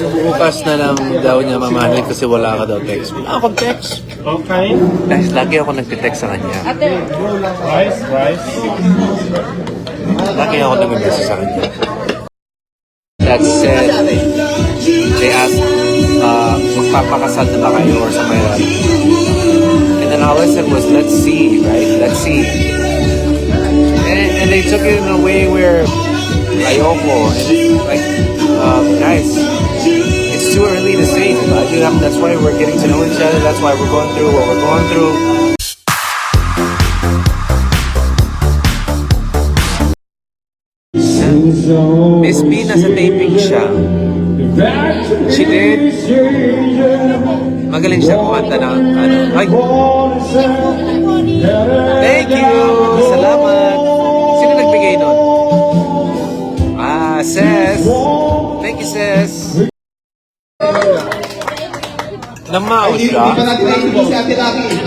Bukas na lang daw niya mamahalin kasi wala ka daw text. Wala akong text. Okay. Dahil lagi ako nagte-text sa kanya. Rice. Lagi ako nag-message sa kanya. That said, they asked, magpapakasal na ba kayo or something like that. And then all I said was, let's see, right? Let's see. And they took it in a way where ayoko. And it's like, guys, it's too early to say. That's why we're getting to know each other. That's why we're going through what we're going through. Miss B, nasa taping siya. She did. Magaling siya kumanta ng ano. Ay! Thank you! Salamat! Sino nagbigay nun? Ses! Thank you, Ses! Namao siya?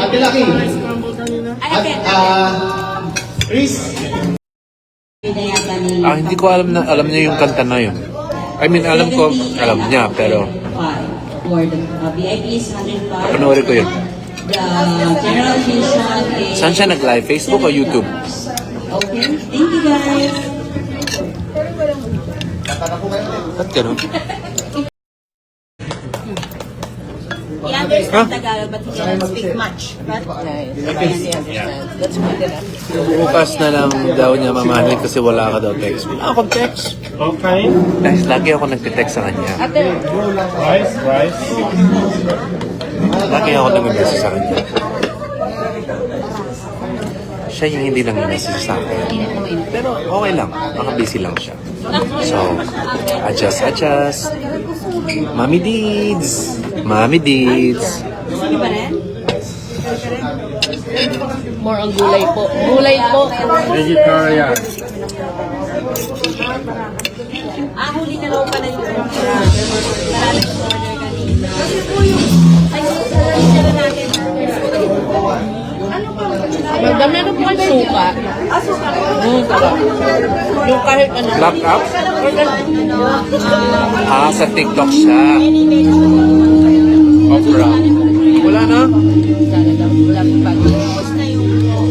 Ate Laki. Chris. Hindi ko alam niya yung kanta na yun. I mean, alam niya, pero panoorin ko yun. Saan siya nag-live? Facebook o YouTube? Okay, thank you guys. Ba't ganun? He understands Tagalog, but he doesn't speak much. But Nice. He understands. That's good enough. Bukas na lang daw niya mamahalin kasi wala ka daw text. Wala akong text. Okay. Dahil lagi ako nagte-text sa kanya. Rice. Lagi ako nag-message sa kanya. Siya yung hindi lang message sa akin. Pero okay lang. Mga busy lang siya. So, adjust. Mami Deeds. Hindi pa rin? More on gulay po. Gulay po. Vegetarian. Huli na lang pala yung marami order kanina. Kasi po yung, ay, natin. Magda, meron po ang suka. Yung kahit ano. Black up? Sa TikTok siya. Okra. Wala na?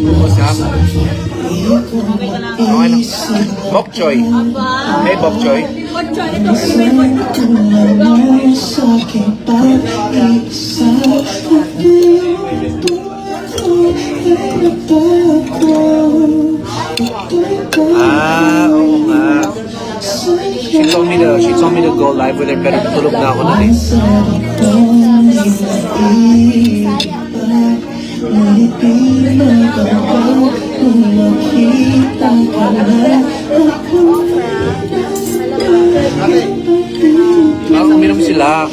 Bubos na? Okay lang. Bok Choy. Hey, Bok Choy. Oo nga. She told me to go live with her, pero tulog na ako na eh. Uminom sila.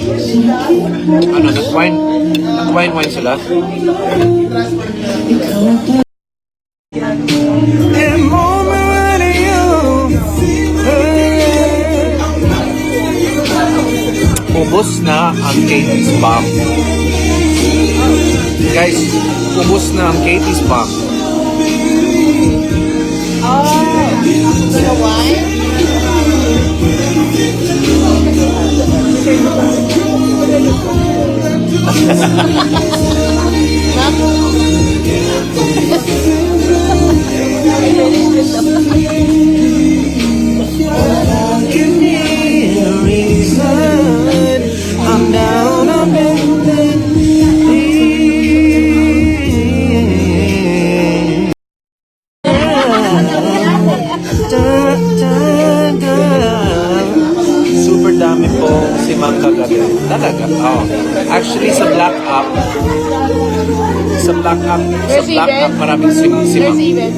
Ano, nag-wine sila. Ubus na ang Katie's bomb. Guys, ubus na ang Katie's bomb. The wine? I'm down on bended knee. Super dami po si Mang kagabi. Talaga? Oh. Actually, sa Black App, maraming si Mang. Even.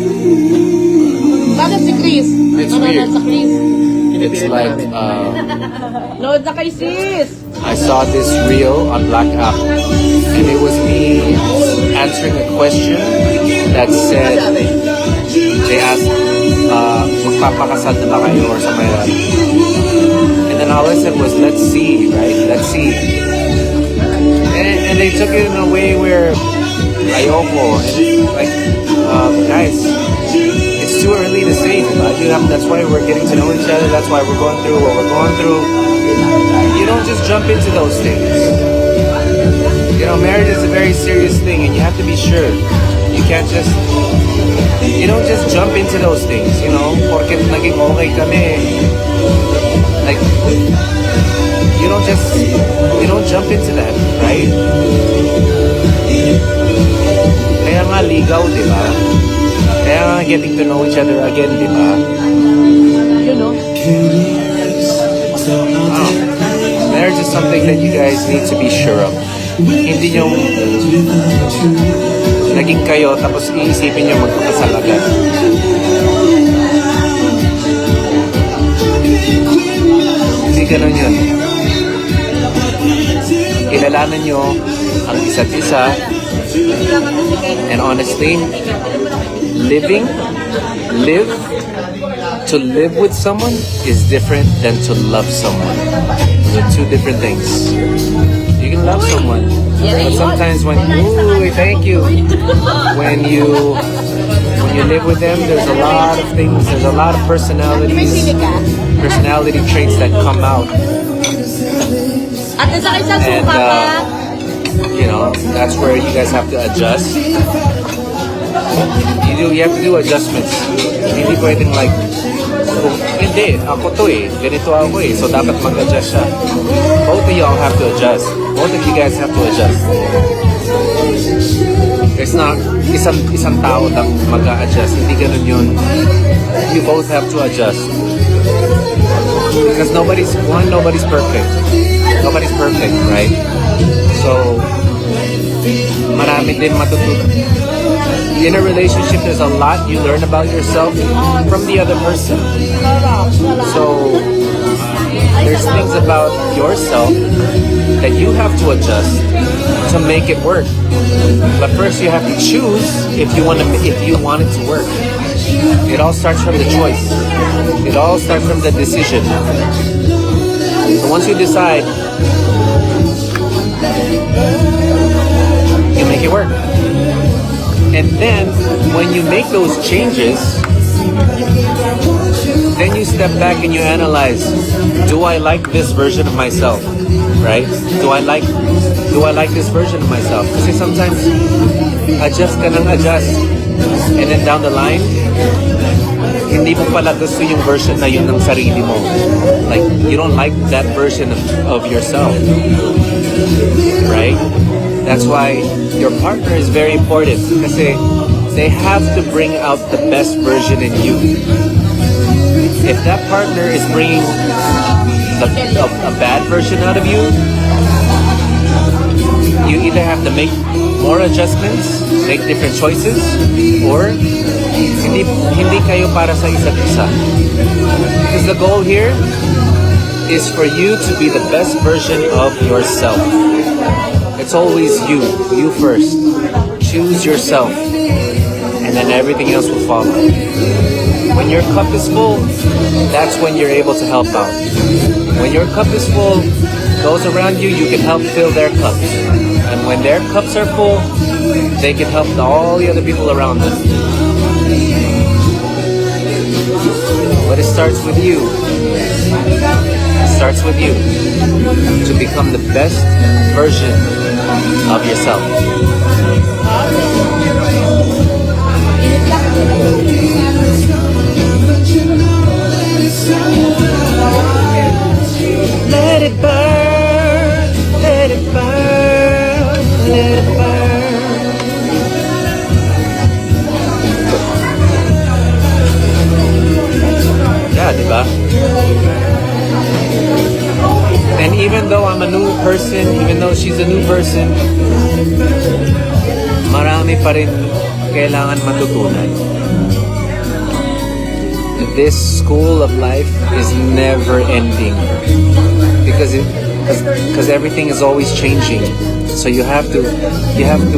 Bakit si Chris? It's weird. Sa Chris? It's like, Load na kay sis. I saw this reel on Black App, and it was me answering a question that said, they asked, magpapakasal na ba kayo or something like that. And then all I said was, let's see, right? Let's see. And they took it in a way where ayoko. And it's like, guys, it's too early to say, diba? That's why we're getting to know each other. That's why we're going through what we're going through. You don't just jump into those things. You know, marriage is a very serious thing, and you have to be sure. You can't just, you don't just jump into those things, you know, porque naging okay kami. Like, you don't jump into that, right? Kaya nga ligaw, di ba? Kaya nga getting to know each other again, di ba? You know? Marriage is something that you guys need to be sure of. Hindi yung naging kayo tapos iisipin nyo magpapasal agad. Hindi ganun yun. Kilalanan nyo ang isa't isa, and honestly, to live with someone is different than to love someone. Those are two different things. You can love someone, but sometimes when thank you. When you live with them, there's a lot of things, there's a lot of personality traits that come out. At nasa isang And suka pa. you know, that's where you guys have to adjust. You have to do adjustments. Hindi pwedeng like, hindi, ako to ganito ako so dapat mag-adjust siya. Both of y'all have to adjust. Both of you guys have to adjust. It's not isang tao lang mag-a-adjust. Hindi ganun yun. You both have to adjust. Because nobody's perfect. Nobody's perfect, right? So, marami din matutunan. In a relationship, there's a lot you learn about yourself from the other person. So, there's things about yourself that you have to adjust to make it work. But first, you have to choose if you want it to work. It all starts from the choice. It all starts from the decision. So once you decide, you make it work. And then, when you make those changes, then you step back and you analyze, do I like this version of myself? Right? Do I like this version of myself? Kasi sometimes, adjust ka ng adjust. And then down the line, hindi mo pala gusto yung version na yun ng sarili mo. Like, you don't like that version of yourself. Right? That's why your partner is very important kasi they have to bring out the best version in you. If that partner is bringing a bad version out of you, you either have to make more adjustments, make different choices, or hindi kayo para sa isa't isa. Because the goal here is for you to be the best version of yourself. It's always you first. Choose yourself, and then everything else will follow. When your cup is full, that's when you're able to help out. When your cup is full, those around you, you can help fill their cups. And when their cups are full, they can help all the other people around them. But it starts with you. It starts with you to become the best version of yourself. Let it burn, let it burn, let it burn. Yeah, diba? And even though I'm a new person, even though she's a new person, marami pa rin kailangan matutunan. This school of life is never ending because everything is always changing. So you have to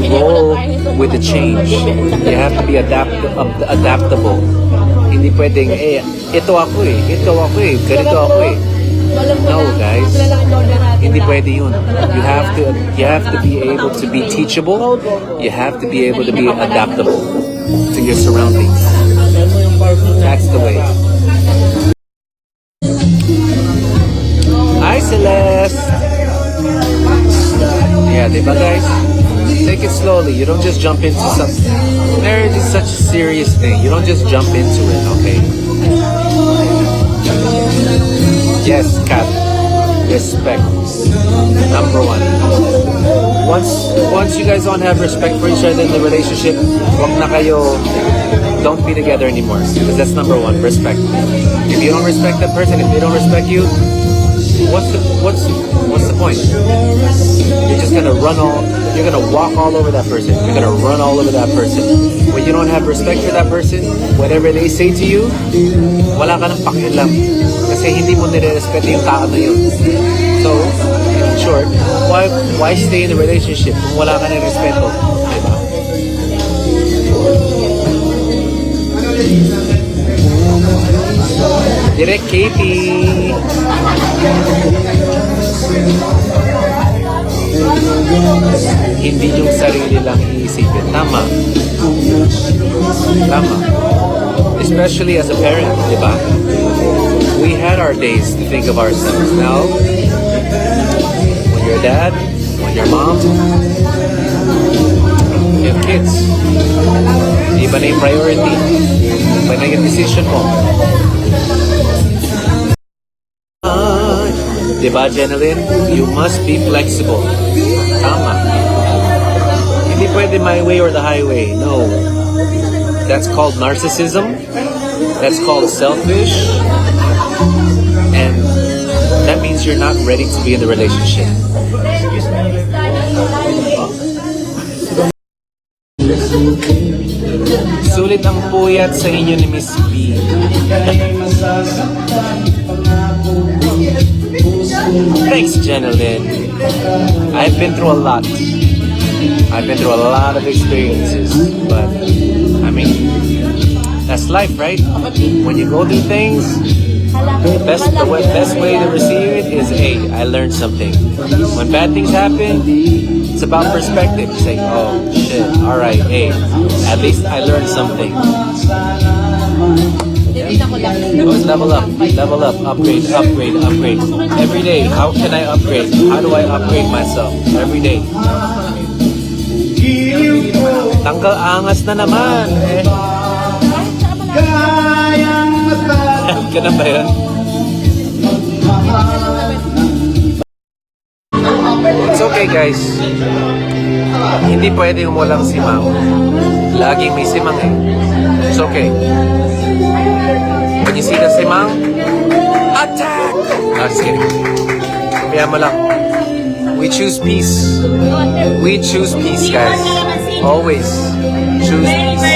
roll with the change. You have to be adaptable. Hindi pwedeng ito ako ganito ako No, guys. Hindi pwede yun. You have to be able to be teachable. You have to be able to be adaptable to your surroundings. That's the way. Hi, Celeste. Yeah, diba guys? Take it slowly. You don't just jump into something. Marriage is such a serious thing. You don't just jump into it, okay? Yes, Kat. Respect. Number one. Once you guys don't have respect for each other in the relationship, wag na kayo, don't be together anymore. Because that's number one, respect. If you don't respect that person, if they don't respect you, what's the point? You're just gonna you're gonna walk all over that person. You're gonna run all over that person. When you don't have respect for that person, whatever they say to you, wala ka ng pakialam. Kasi hindi mo nire-respeto yung tao na yun. So, in short, why stay in a relationship kung wala ka ng respeto? Diba? Direct Katie! Hindi yung sarili lang iisipin. Tama. Tama. Especially as a parent, di ba? We had our days to think of ourselves. Now, when you're a dad, when you're a mom, you have kids. Iba na yung priority. Iba na yung decision mo. Diba, Jeneline? You must be flexible. Tama. Hindi pwede my way or the highway. No. That's called narcissism. That's called selfish. And that means you're not ready to be in the relationship. Sulit ang puyat sa inyo ni Miss B. Thanks, Jeneline. I've been through a lot. I've been through a lot of experiences, but I mean, that's life, right? When you go through things, the best way to receive it is, hey, I learned something. When bad things happen, it's about perspective. It's like, oh shit, all right, hey, at least I learned something. Always level up, upgrade. Every day, how can I upgrade? How do I upgrade myself? Every day. Tanggal angas na naman. Ganun ba yun? It's okay, guys. Hindi pwedeng walang simang. Laging may simang eh. It's okay. When you see the simang, attack! Ah, just kidding. Kaya mo lang. We choose peace. We choose peace, guys. Always choose peace.